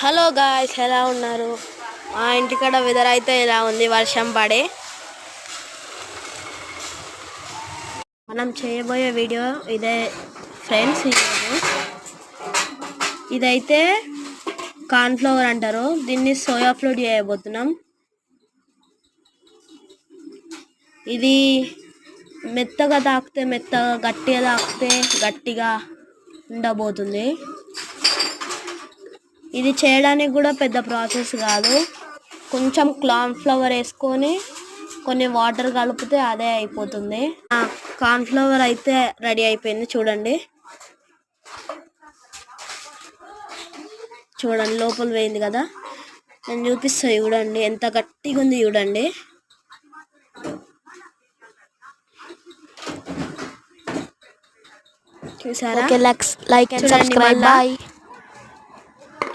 Hello guys, ఎలా ఉన్నారు? మా ఇంటికాడ వెదర్ అయితే ఇలా ఉంది, వర్షం పడే. మనం చేయబోయే వీడియో ఇదే ఫ్రెండ్స్. ఇదైతే కార్న్ఫ్లవర్ అంటారు, దీన్ని సోయా ఫ్లూడ్ చేయబోతున్నాం. ఇది మెత్తగా తాకితే మెత్తగా, గట్టిగా తాకితే గట్టిగా ఉండబోతుంది. ఇది చేయడానికి కూడా పెద్ద ప్రాసెస్ కాదు. కొంచెం కార్న్ఫ్లవర్ వేసుకొని కొన్ని వాటర్ కలిపితే అదే అయిపోతుంది. కార్న్ఫ్లవర్ అయితే రెడీ అయిపోయింది. చూడండి లోపల వేయింది కదా, నేను చూపిస్తా. చూడండి ఎంత గట్టిగా ఉంది, చూడండి. చూసారా? Like and subscribe. బాయ్.